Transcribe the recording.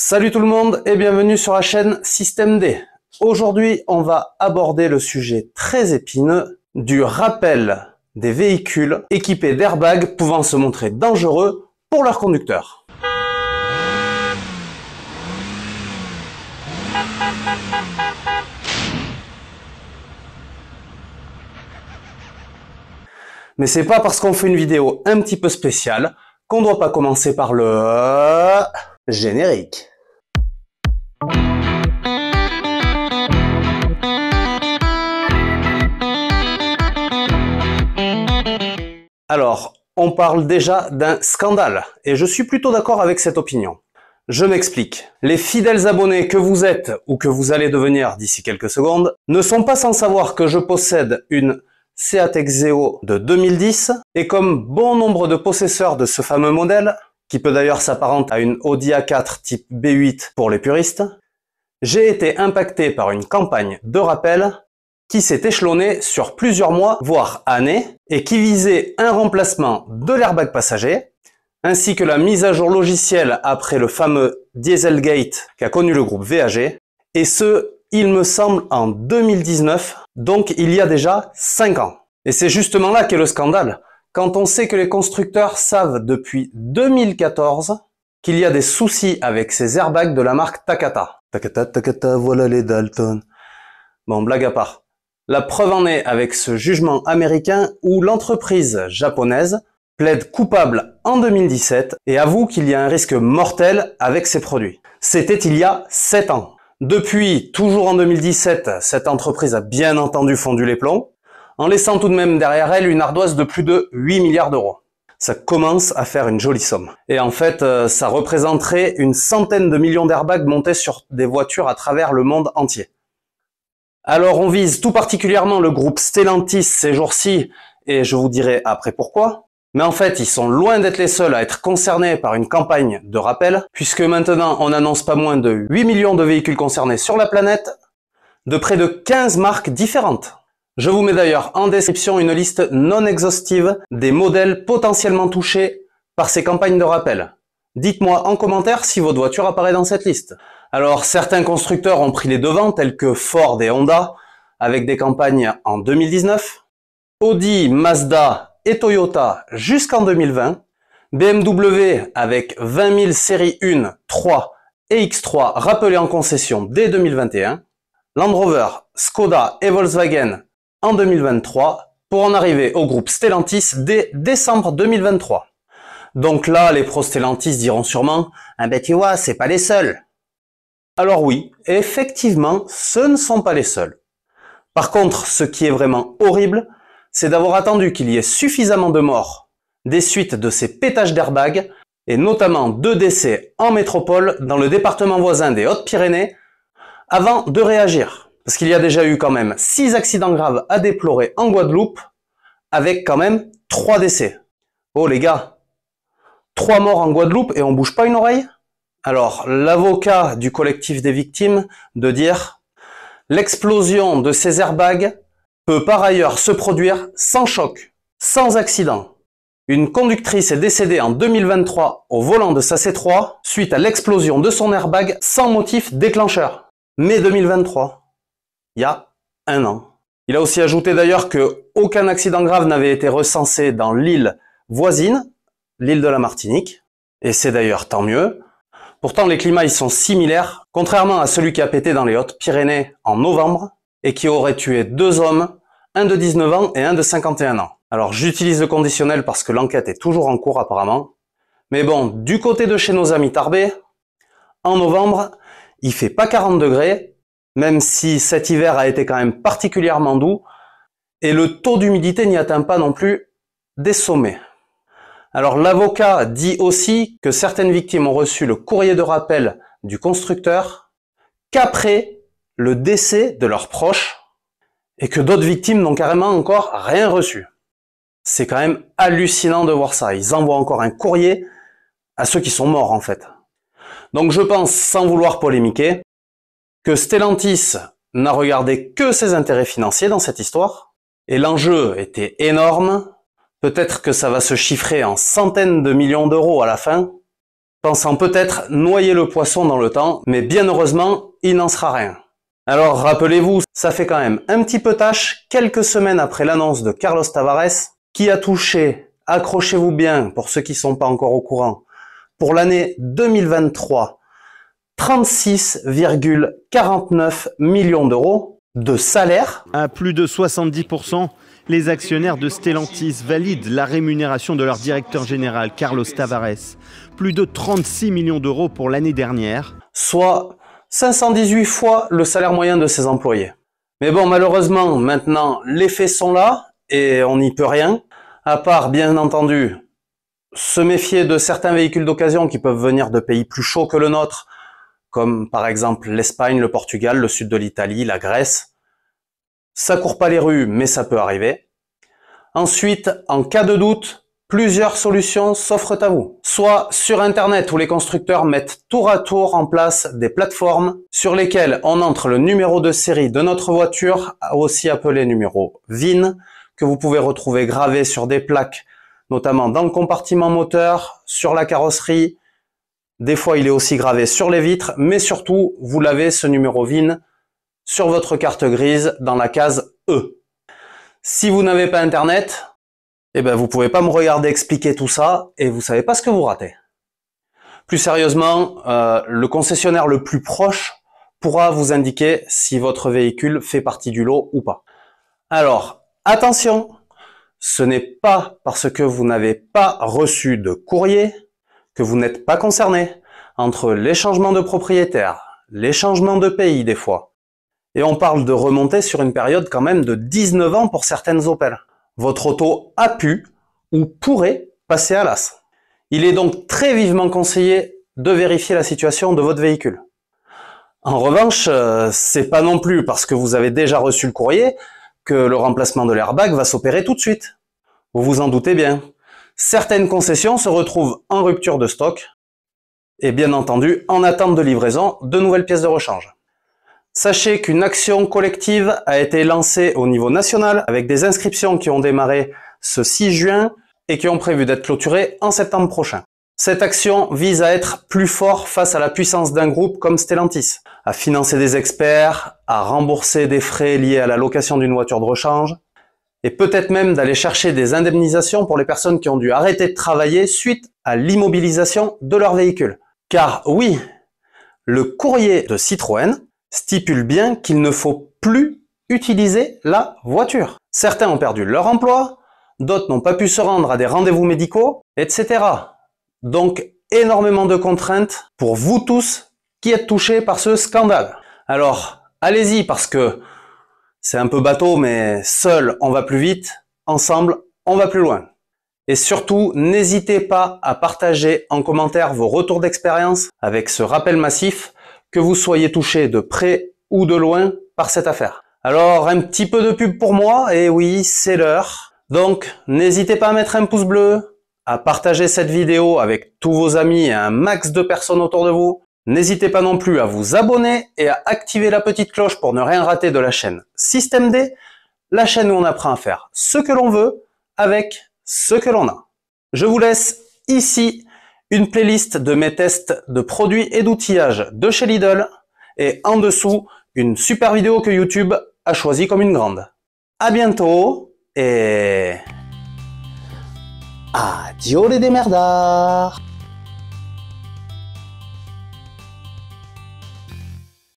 Salut tout le monde et bienvenue sur la chaîne Système D. Aujourd'hui, on va aborder le sujet très épineux du rappel des véhicules équipés d'airbags pouvant se montrer dangereux pour leurs conducteurs. Mais c'est pas parce qu'on fait une vidéo un petit peu spéciale qu'on doit pas commencer par le générique. Alors, on parle déjà d'un scandale, et je suis plutôt d'accord avec cette opinion. Je m'explique. Les fidèles abonnés que vous êtes, ou que vous allez devenir d'ici quelques secondes, ne sont pas sans savoir que je possède une Seat Exeo de 2010, et comme bon nombre de possesseurs de ce fameux modèle, qui peut d'ailleurs s'apparenter à une Audi A4 type B8 pour les puristes, j'ai été impacté par une campagne de rappel qui s'est échelonnée sur plusieurs mois, voire années, et qui visait un remplacement de l'airbag passager, ainsi que la mise à jour logicielle après le fameux Dieselgate qu'a connu le groupe VAG, et ce, il me semble, en 2019, donc il y a déjà 5 ans. Et c'est justement là qu'est le scandale, quand on sait que les constructeurs savent depuis 2014 qu'il y a des soucis avec ces airbags de la marque Takata. Takata, Takata, voilà les Dalton. Bon, blague à part. La preuve en est avec ce jugement américain où l'entreprise japonaise plaide coupable en 2017 et avoue qu'il y a un risque mortel avec ces produits. C'était il y a 7 ans. Depuis, toujours en 2017, cette entreprise a bien entendu fondu les plombs, en laissant tout de même derrière elle une ardoise de plus de 8 milliards d'euros. Ça commence à faire une jolie somme. Et en fait, ça représenterait une centaine de millions d'airbags montés sur des voitures à travers le monde entier. Alors on vise tout particulièrement le groupe Stellantis ces jours-ci, et je vous dirai après pourquoi. Mais en fait, ils sont loin d'être les seuls à être concernés par une campagne de rappel, puisque maintenant on annonce pas moins de 8 millions de véhicules concernés sur la planète, de près de 15 marques différentes. Je vous mets d'ailleurs en description une liste non exhaustive des modèles potentiellement touchés par ces campagnes de rappel. Dites-moi en commentaire si votre voiture apparaît dans cette liste. Alors certains constructeurs ont pris les devants, tels que Ford et Honda, avec des campagnes en 2019, Audi, Mazda et Toyota jusqu'en 2020, BMW avec 20 000 séries 1, 3 et X3 rappelées en concession dès 2021, Land Rover, Skoda et Volkswagen en 2023, pour en arriver au groupe Stellantis dès décembre 2023. Donc là, les pros Stellantis diront sûrement « Ah ben tu vois, c'est pas les seuls ». Alors oui, effectivement, ce ne sont pas les seuls. Par contre, ce qui est vraiment horrible, c'est d'avoir attendu qu'il y ait suffisamment de morts des suites de ces pétages d'airbag, et notamment 2 décès en métropole dans le département voisin des Hautes-Pyrénées, avant de réagir. Parce qu'il y a déjà eu quand même 6 accidents graves à déplorer en Guadeloupe, avec quand même 3 décès. Oh les gars, 3 morts en Guadeloupe et on bouge pas une oreille? Alors, l'avocat du collectif des victimes de dire « L'explosion de ces airbags peut par ailleurs se produire sans choc, sans accident. Une conductrice est décédée en 2023 au volant de sa C3 suite à l'explosion de son airbag sans motif déclencheur. Mai 2023, il y a 1 an. » Il a aussi ajouté d'ailleurs que aucun accident grave n'avait été recensé dans l'île voisine, l'île de la Martinique, et c'est d'ailleurs tant mieux. Pourtant, les climats y sont similaires, contrairement à celui qui a pété dans les Hautes-Pyrénées en novembre et qui aurait tué 2 hommes, un de 19 ans et un de 51 ans. Alors, j'utilise le conditionnel parce que l'enquête est toujours en cours apparemment. Mais bon, du côté de chez nos amis Tarbé, en novembre, il fait pas 40 degrés, même si cet hiver a été quand même particulièrement doux, et le taux d'humidité n'y atteint pas non plus des sommets. Alors l'avocat dit aussi que certaines victimes ont reçu le courrier de rappel du constructeur qu'après le décès de leurs proches et que d'autres victimes n'ont carrément encore rien reçu. C'est quand même hallucinant de voir ça. Ils envoient encore un courrier à ceux qui sont morts en fait. Donc je pense, sans vouloir polémiquer, que Stellantis n'a regardé que ses intérêts financiers dans cette histoire et l'enjeu était énorme. Peut-être que ça va se chiffrer en centaines de millions d'euros à la fin. pensant peut-être noyer le poisson dans le temps, mais bien heureusement, il n'en sera rien. Alors rappelez-vous, ça fait quand même un petit peu tâche, quelques semaines après l'annonce de Carlos Tavares, qui a touché, accrochez-vous bien pour ceux qui ne sont pas encore au courant, pour l'année 2023, 36,49 millions d'euros de salaire. À plus de 70%, les actionnaires de Stellantis valident la rémunération de leur directeur général, Carlos Tavares. Plus de 36 millions d'euros pour l'année dernière. Soit 518 fois le salaire moyen de ses employés. Mais bon, malheureusement, maintenant, les faits sont là et on n'y peut rien. À part, bien entendu, se méfier de certains véhicules d'occasion qui peuvent venir de pays plus chauds que le nôtre, comme par exemple l'Espagne, le Portugal, le sud de l'Italie, la Grèce. Ça court pas les rues, mais ça peut arriver. Ensuite, en cas de doute, plusieurs solutions s'offrent à vous. Soit sur Internet où les constructeurs mettent tour à tour en place des plateformes sur lesquelles on entre le numéro de série de notre voiture, aussi appelé numéro VIN, que vous pouvez retrouver gravé sur des plaques, notamment dans le compartiment moteur, sur la carrosserie. Des fois, il est aussi gravé sur les vitres, mais surtout, vous l'avez ce numéro VIN sur votre carte grise dans la case E. Si vous n'avez pas Internet, eh ben, vous pouvez pas me regarder expliquer tout ça et vous savez pas ce que vous ratez. Plus sérieusement, le concessionnaire le plus proche pourra vous indiquer si votre véhicule fait partie du lot ou pas. Alors, attention, ce n'est pas parce que vous n'avez pas reçu de courrier que vous n'êtes pas concerné. Entre les changements de propriétaire, les changements de pays des fois, et on parle de remonter sur une période quand même de 19 ans pour certaines Opel. Votre auto a pu ou pourrait passer à l'as. Il est donc très vivement conseillé de vérifier la situation de votre véhicule. En revanche, c'est pas non plus parce que vous avez déjà reçu le courrier que le remplacement de l'airbag va s'opérer tout de suite. Vous vous en doutez bien. Certaines concessions se retrouvent en rupture de stock et bien entendu en attente de livraison de nouvelles pièces de rechange. Sachez qu'une action collective a été lancée au niveau national avec des inscriptions qui ont démarré ce 6 juin et qui ont prévu d'être clôturées en septembre prochain. Cette action vise à être plus fort face à la puissance d'un groupe comme Stellantis, à financer des experts, à rembourser des frais liés à la location d'une voiture de rechange, et peut-être même d'aller chercher des indemnisations pour les personnes qui ont dû arrêter de travailler suite à l'immobilisation de leur véhicule. Car oui, le courrier de Citroën stipule bien qu'il ne faut plus utiliser la voiture. Certains ont perdu leur emploi, d'autres n'ont pas pu se rendre à des rendez-vous médicaux, etc. Donc, énormément de contraintes pour vous tous qui êtes touchés par ce scandale. Alors, allez-y parce que c'est un peu bateau, mais seul on va plus vite, ensemble on va plus loin. Et surtout, n'hésitez pas à partager en commentaire vos retours d'expérience avec ce rappel massif, que vous soyez touché de près ou de loin par cette affaire. Alors, un petit peu de pub pour moi, et oui, c'est l'heure. Donc, n'hésitez pas à mettre un pouce bleu, à partager cette vidéo avec tous vos amis et un max de personnes autour de vous. N'hésitez pas non plus à vous abonner et à activer la petite cloche pour ne rien rater de la chaîne Système D, la chaîne où on apprend à faire ce que l'on veut avec ce que l'on a. Je vous laisse ici une playlist de mes tests de produits et d'outillage de chez Lidl et en dessous une super vidéo que YouTube a choisie comme une grande. À bientôt et adieu les démerdards.